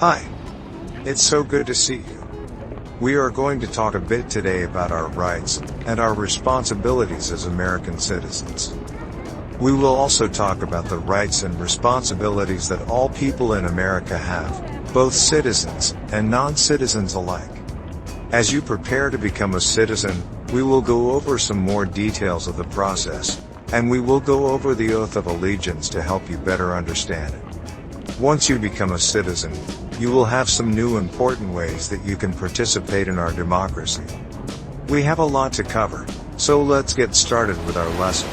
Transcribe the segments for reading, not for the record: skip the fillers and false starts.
Hi. It's so good to see you. We are going to talk a bit today about our rights and our responsibilities as American citizens. We will also talk about the rights and responsibilities that all people in America have, both citizens and non-citizens alike. As you prepare to become a citizen, we will go over some more details of the process, and we will go over the oath of allegiance to help you better understand it. Once you become a citizen, you will have some new important ways that you can participate in our democracy. We have a lot to cover, so let's get started with our lesson.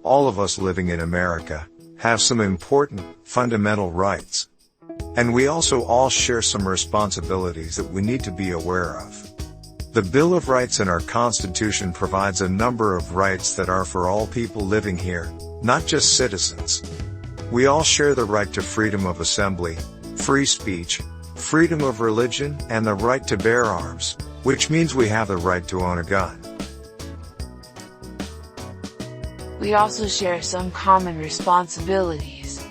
All of us living in America have some important, fundamental rights. And we also all share some responsibilities that we need to be aware of. The Bill of Rights in our Constitution provides a number of rights that are for all people living here, not just citizens. We all share the right to freedom of assembly, free speech, freedom of religion, and the right to bear arms, which means we have the right to own a gun. We also share some common responsibilities.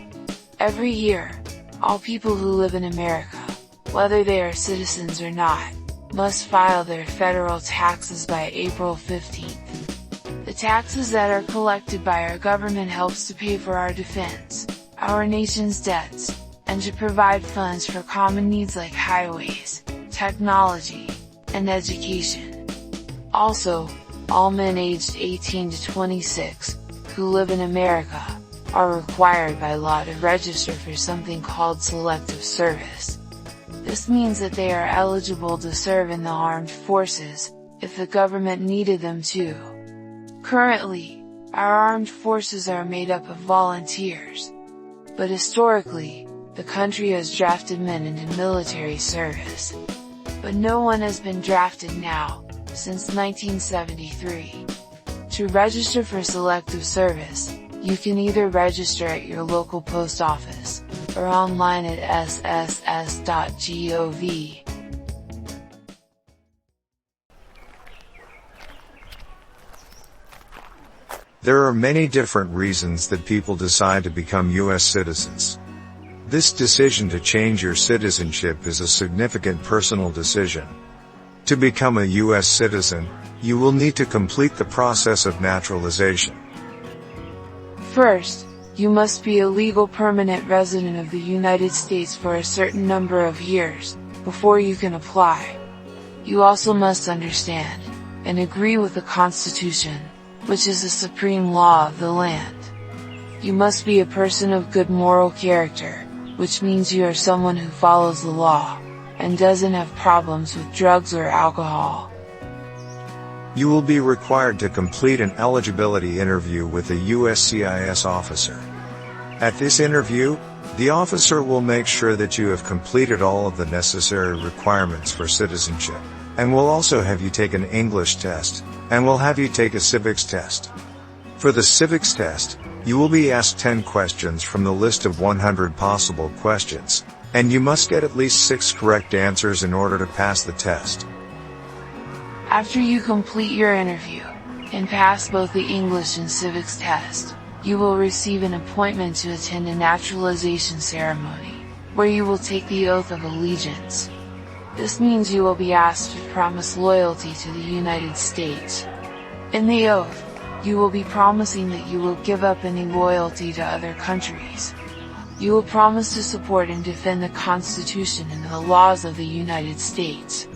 Every year, all people who live in America, whether they are citizens or not, must file their federal taxes by April 15th. The taxes that are collected by our government helps to pay for our defense, our nation's debts, and to provide funds for common needs like highways, technology, and education. Also, all men aged 18 to 26, who live in America, are required by law to register for something called selective service. This means that they are eligible to serve in the armed forces, if the government needed them to. Currently, our armed forces are made up of volunteers. But historically, the country has drafted men into military service. But no one has been drafted now, since 1973. To register for selective service, you can either register at your local post office, or online at sss.gov. There are many different reasons that people decide to become US citizens. This decision to change your citizenship is a significant personal decision. To become a US citizen, you will need to complete the process of naturalization. First, you must be a legal permanent resident of the United States for a certain number of years, before you can apply. You also must understand, and agree with the Constitution, which is the supreme law of the land. You must be a person of good moral character, which means you are someone who follows the law, and doesn't have problems with drugs or alcohol. You will be required to complete an eligibility interview with a USCIS officer. At this interview, the officer will make sure that you have completed all of the necessary requirements for citizenship, and will also have you take an English test, and will have you take a civics test. For the civics test, you will be asked 10 questions from the list of 100 possible questions, and you must get at least 6 correct answers in order to pass the test. After you complete your interview, and pass both the English and civics test, you will receive an appointment to attend a naturalization ceremony, where you will take the oath of allegiance. This means you will be asked to promise loyalty to the United States. In the oath, you will be promising that you will give up any loyalty to other countries. You will promise to support and defend the Constitution and the laws of the United States.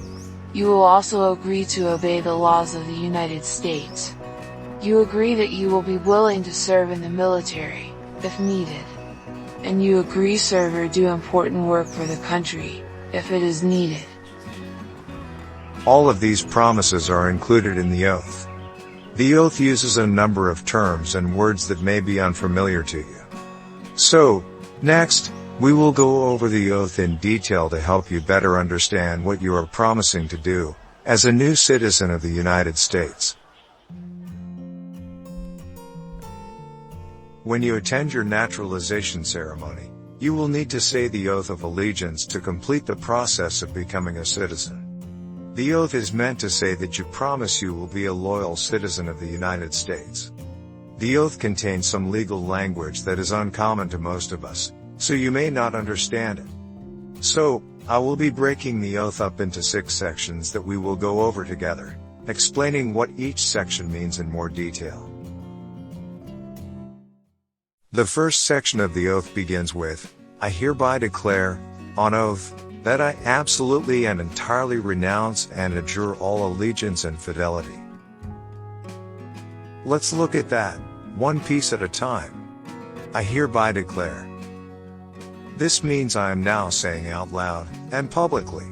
You will also agree to obey the laws of the United States. You agree that you will be willing to serve in the military, if needed. And you agree serve or do important work for the country, if it is needed. All of these promises are included in the oath. The oath uses a number of terms and words that may be unfamiliar to you. So, next, we will go over the oath in detail to help you better understand what you are promising to do, as a new citizen of the United States. When you attend your naturalization ceremony, you will need to say the oath of allegiance to complete the process of becoming a citizen. The oath is meant to say that you promise you will be a loyal citizen of the United States. The oath contains some legal language that is uncommon to most of us, so you may not understand it. So, I will be breaking the oath up into 6 sections that we will go over together, explaining what each section means in more detail. The first section of the oath begins with, I hereby declare, on oath, that I absolutely and entirely renounce and abjure all allegiance and fidelity. Let's look at that, one piece at a time. I hereby declare. This means I am now saying out loud, and publicly.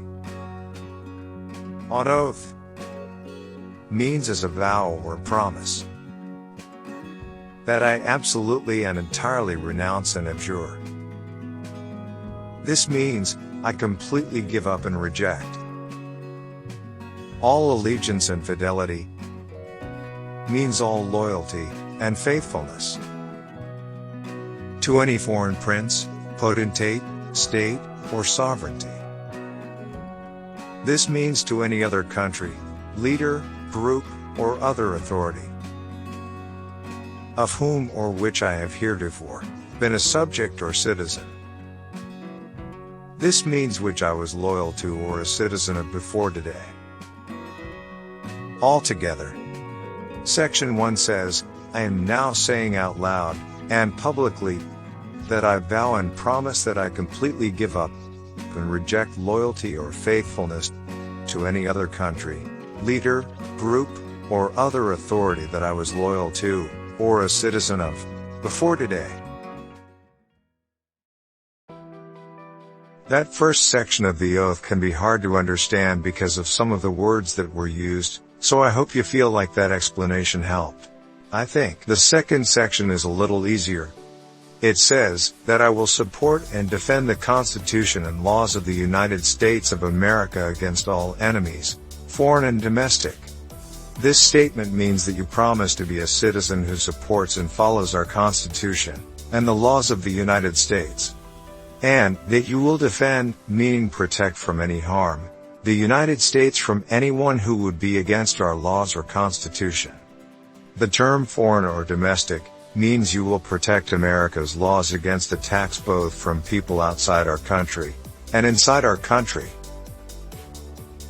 On oath means as a vow or promise. That I absolutely and entirely renounce and abjure. This means, I completely give up and reject all allegiance and fidelity, means all loyalty and faithfulness to any foreign prince, potentate, state, or sovereignty. This means to any other country, leader, group, or other authority, of whom or which I have heretofore been a subject or citizen. This means which I was loyal to or a citizen of before today. Altogether, Section 1 says, I am now saying out loud, and publicly, that I vow and promise that I completely give up and reject loyalty or faithfulness to any other country, leader, group, or other authority that I was loyal to, or a citizen of, before today. That first section of the oath can be hard to understand because of some of the words that were used, so I hope you feel like that explanation helped. I think the second section is a little easier. It says, that I will support and defend the Constitution and laws of the United States of America against all enemies, foreign and domestic. This statement means that you promise to be a citizen who supports and follows our Constitution and the laws of the United States. And that you will defend, meaning protect from any harm, the United States from anyone who would be against our laws or Constitution. The term foreign or domestic means you will protect America's laws against attacks both from people outside our country and inside our country.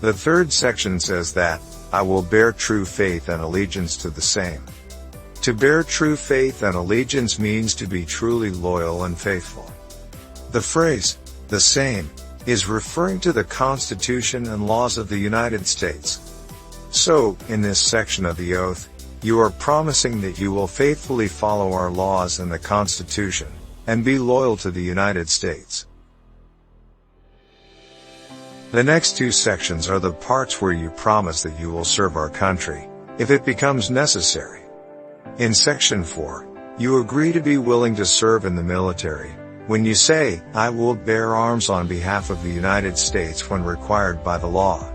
The third section says that, I will bear true faith and allegiance to the same. To bear true faith and allegiance means to be truly loyal and faithful. The phrase, the same, is referring to the Constitution and laws of the United States. So, in this section of the oath, you are promising that you will faithfully follow our laws and the Constitution, and be loyal to the United States. The next 2 sections are the parts where you promise that you will serve our country, if it becomes necessary. In Section 4, you agree to be willing to serve in the military, when you say, I will bear arms on behalf of the United States when required by the law.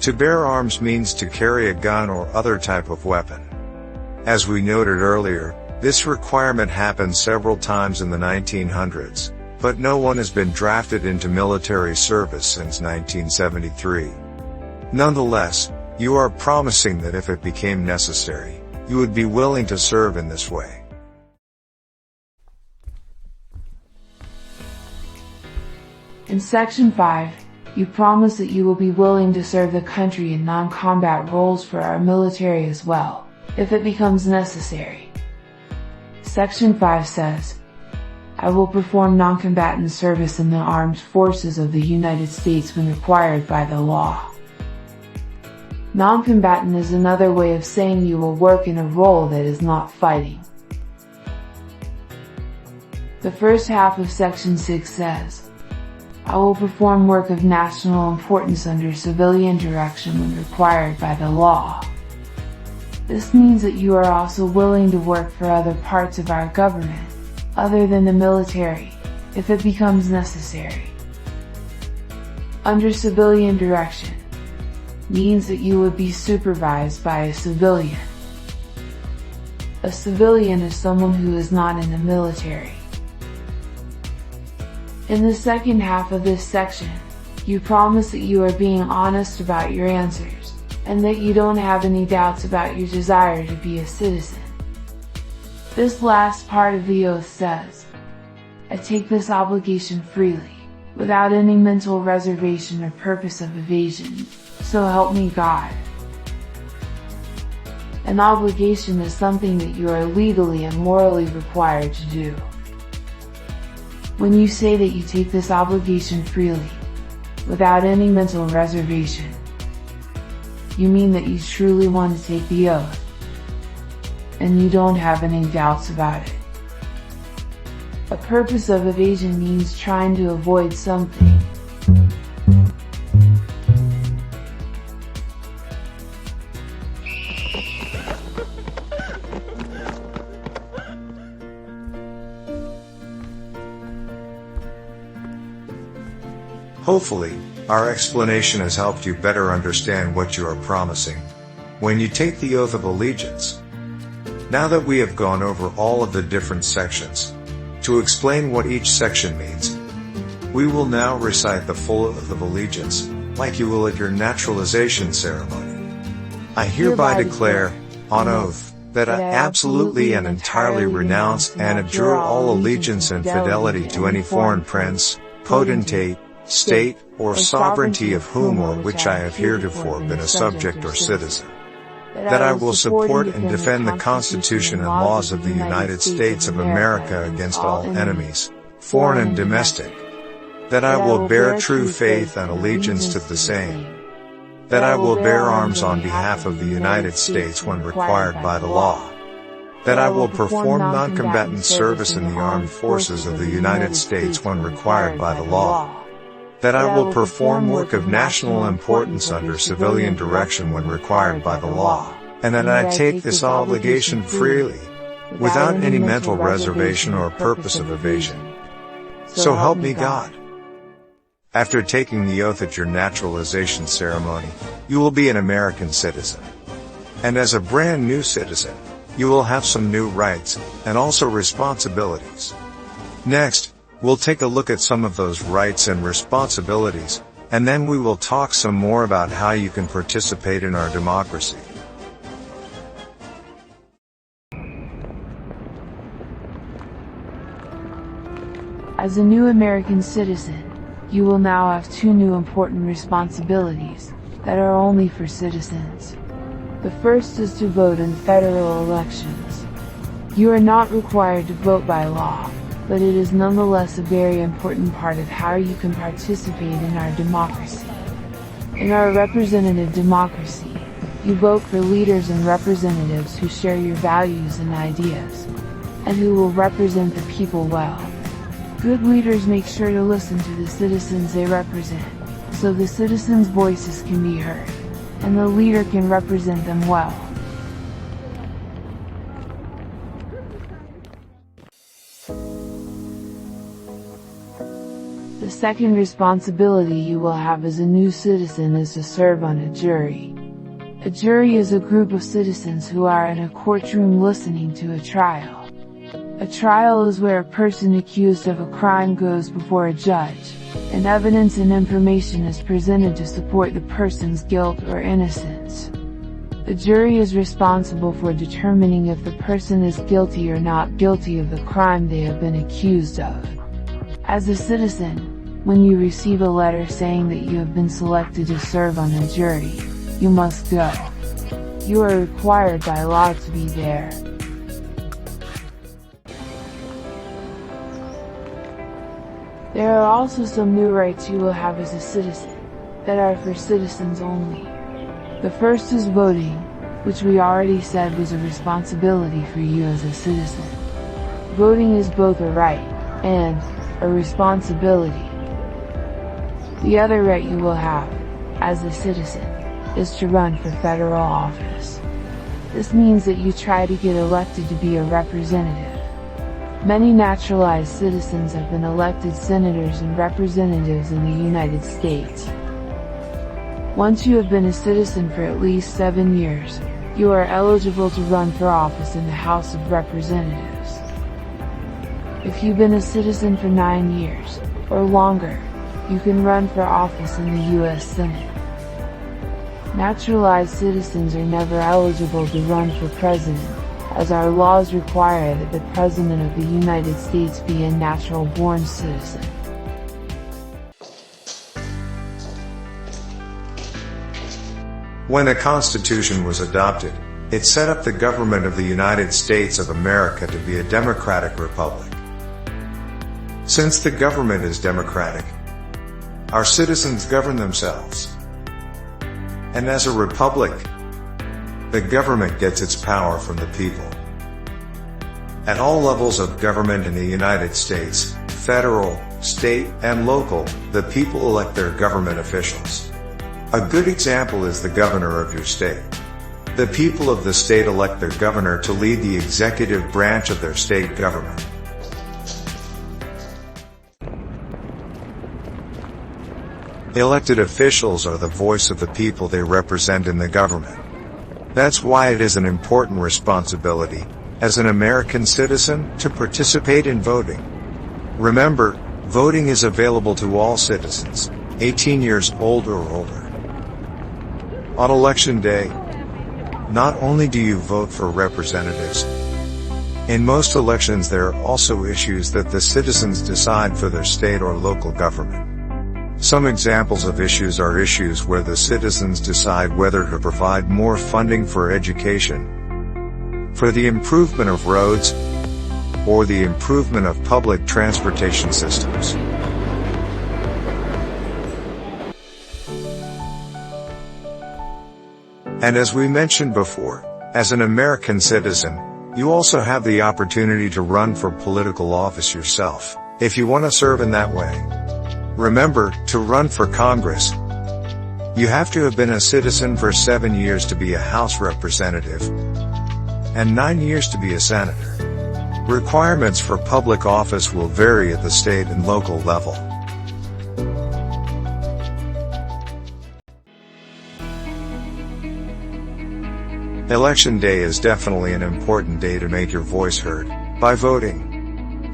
To bear arms means to carry a gun or other type of weapon. As we noted earlier, this requirement happened several times in the 1900s, but no one has been drafted into military service since 1973. Nonetheless, you are promising that if it became necessary, you would be willing to serve in this way. In Section 5, you promise that you will be willing to serve the country in non-combat roles for our military as well, if it becomes necessary. Section 5 says, I will perform non-combatant service in the armed forces of the United States when required by the law. Non-combatant is another way of saying you will work in a role that is not fighting. The first half of Section 6 says, I will perform work of national importance under civilian direction when required by the law. This means that you are also willing to work for other parts of our government, other than the military, if it becomes necessary. Under civilian direction means that you would be supervised by a civilian. A civilian is someone who is not in the military. In the second half of this section, you promise that you are being honest about your answers, and that you don't have any doubts about your desire to be a citizen. This last part of the oath says, I take this obligation freely, without any mental reservation or purpose of evasion, so help me God. An obligation is something that you are legally and morally required to do. When you say that you take this obligation freely, without any mental reservation, you mean that you truly want to take the oath, and you don't have any doubts about it. A purpose of evasion means trying to avoid something. Hopefully, our explanation has helped you better understand what you are promising when you take the oath of allegiance. Now that we have gone over all of the different sections, to explain what each section means, we will now recite the full oath of allegiance, like you will at your naturalization ceremony. I hereby declare, on oath, that I absolutely and entirely renounce and abjure all allegiance and fidelity to any foreign prince, potentate, state, or sovereignty of whom or which I have heretofore been a subject or citizen. That I will support and defend the Constitution and laws of the United States of America against all enemies, foreign and domestic. That I will bear true faith and allegiance to the same. That I will bear arms on behalf of the United States when required by the law. That I will perform non-combatant service in the armed forces of the United States when required by the law. That I will perform work of national importance under civilian direction when required by the law, and that I take this obligation freely, without any mental reservation or purpose of evasion. So help me God. After taking the oath at your naturalization ceremony, you will be an American citizen. And as a brand new citizen, you will have some new rights, and also responsibilities. Next, we'll take a look at some of those rights and responsibilities, and then we will talk some more about how you can participate in our democracy. As a new American citizen, you will now have two new important responsibilities that are only for citizens. The first is to vote in federal elections. You are not required to vote by law, but it is nonetheless a very important part of how you can participate in our democracy. In our representative democracy, you vote for leaders and representatives who share your values and ideas, and who will represent the people well. Good leaders make sure to listen to the citizens they represent, so the citizens' voices can be heard, and the leader can represent them well. The second responsibility you will have as a new citizen is to serve on a jury. A jury is a group of citizens who are in a courtroom listening to a trial. A trial is where a person accused of a crime goes before a judge, and evidence and information is presented to support the person's guilt or innocence. The jury is responsible for determining if the person is guilty or not guilty of the crime they have been accused of. As a citizen, when you receive a letter saying that you have been selected to serve on a jury, you must go. You are required by law to be there. There are also some new rights you will have as a citizen, that are for citizens only. The first is voting, which we already said was a responsibility for you as a citizen. Voting is both a right and a responsibility. The other right you will have, as a citizen, is to run for federal office. This means that you try to get elected to be a representative. Many naturalized citizens have been elected senators and representatives in the United States. Once you have been a citizen for at least 7 years, you are eligible to run for office in the House of Representatives. If you've been a citizen for 9 years, or longer, you can run for office in the US Senate. Naturalized citizens are never eligible to run for president, as our laws require that the President of the United States be a natural-born citizen. When the Constitution was adopted, it set up the government of the United States of America to be a democratic republic. Since the government is democratic, our citizens govern themselves. And as a republic, the government gets its power from the people. At all levels of government in the United States, federal, state, and local, the people elect their government officials. A good example is the governor of your state. The people of the state elect their governor to lead the executive branch of their state government. Elected officials are the voice of the people they represent in the government. That's why it is an important responsibility, as an American citizen, to participate in voting. Remember, voting is available to all citizens, 18 years old or older. On Election Day, not only do you vote for representatives, in most elections there are also issues that the citizens decide for their state or local government. Some examples of issues are issues where the citizens decide whether to provide more funding for education, for the improvement of roads, or the improvement of public transportation systems. And as we mentioned before, as an American citizen, you also have the opportunity to run for political office yourself, if you want to serve in that way. Remember, to run for Congress, you have to have been a citizen for 7 years to be a House representative, and 9 years to be a senator. Requirements for public office will vary at the state and local level. Election Day is definitely an important day to make your voice heard, by voting.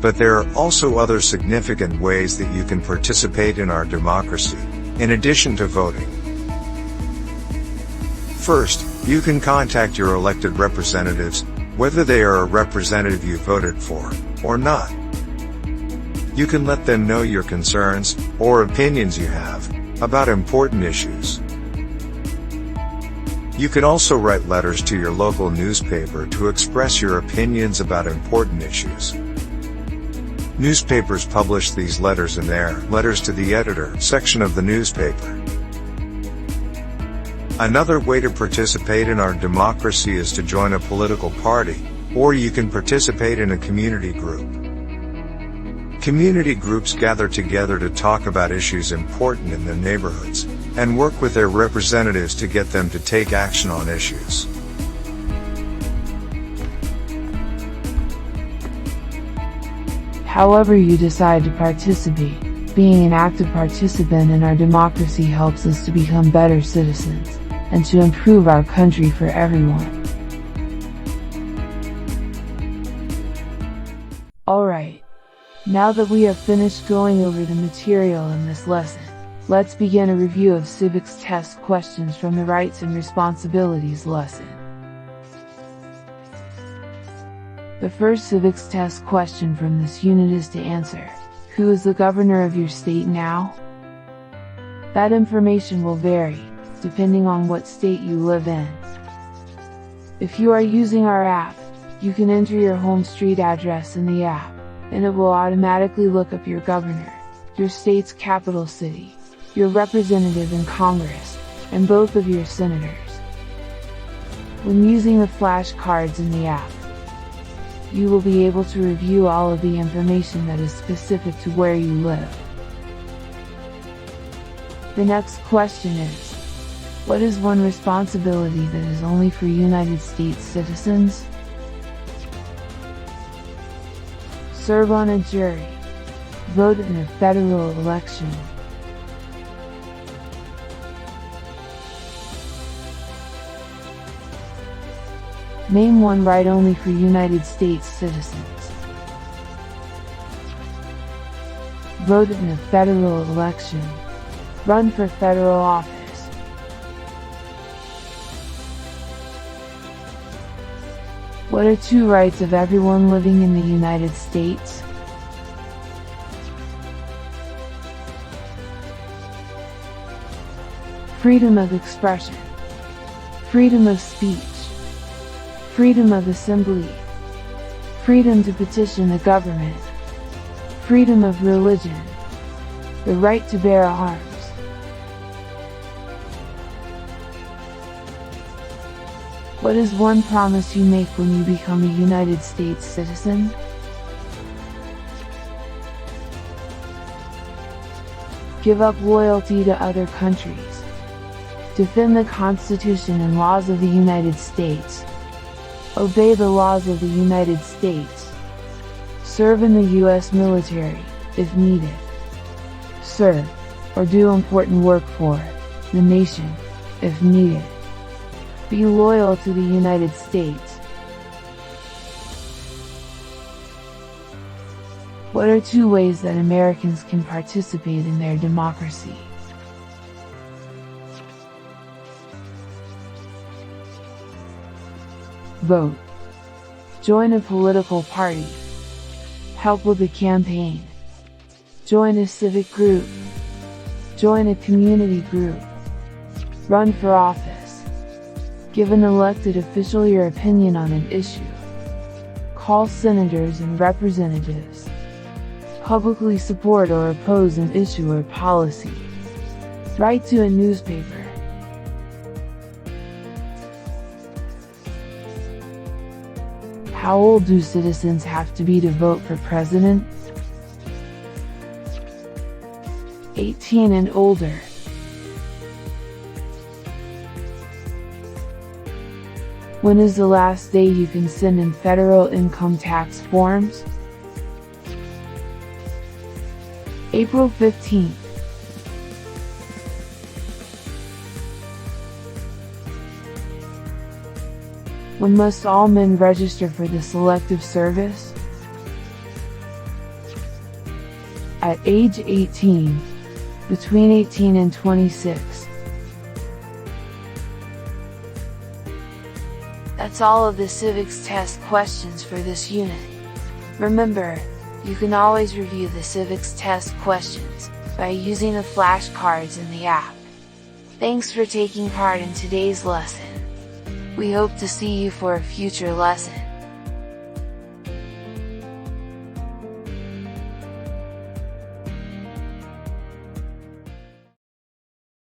But there are also other significant ways that you can participate in our democracy, in addition to voting. First, you can contact your elected representatives, whether they are a representative you voted for, or not. You can let them know your concerns, or opinions you have, about important issues. You can also write letters to your local newspaper to express your opinions about important issues. Newspapers publish these letters in their Letters to the Editor section of the newspaper. Another way to participate in our democracy is to join a political party, or you can participate in a community group. Community groups gather together to talk about issues important in their neighborhoods, and work with their representatives to get them to take action on issues. However you decide to participate, being an active participant in our democracy helps us to become better citizens, and to improve our country for everyone. Alright, now that we have finished going over the material in this lesson, let's begin a review of civics test questions from the Rights and Responsibilities lesson. The first civics test question from this unit is to answer, who is the governor of your state now? That information will vary, depending on what state you live in. If you are using our app, you can enter your home street address in the app, and it will automatically look up your governor, your state's capital city, your representative in Congress, and both of your senators. When using the flashcards in the app, you will be able to review all of the information that is specific to where you live. The next question is, what is one responsibility that is only for United States citizens? Serve on a jury. Vote in a federal election. Name one right only for United States citizens. Vote in a federal election. Run for federal office. What are two rights of everyone living in the United States? Freedom of expression, freedom of speech, freedom of assembly, freedom to petition the government, freedom of religion, the right to bear arms. What is one promise you make when you become a United States citizen? Give up loyalty to other countries. Defend the Constitution and laws of the United States. Obey the laws of the United States. Serve in the U.S. military, if needed. Serve, or do important work for, the nation, if needed. Be loyal to the United States. What are two ways that Americans can participate in their democracy? Vote. Join a political party. Help with a campaign. Join a civic group. Join a community group. Run for office. Give an elected official your opinion on an issue. Call senators and representatives. Publicly support or oppose an issue or policy. Write to a newspaper. How old do citizens have to be to vote for president? 18 and older. When is the last day you can send in federal income tax forms? April 15th. When must all men register for the Selective Service? At age 18, between 18 and 26. That's all of the civics test questions for this unit. Remember, you can always review the civics test questions by using the flashcards in the app. Thanks for taking part in today's lesson. We hope to see you for a future lesson.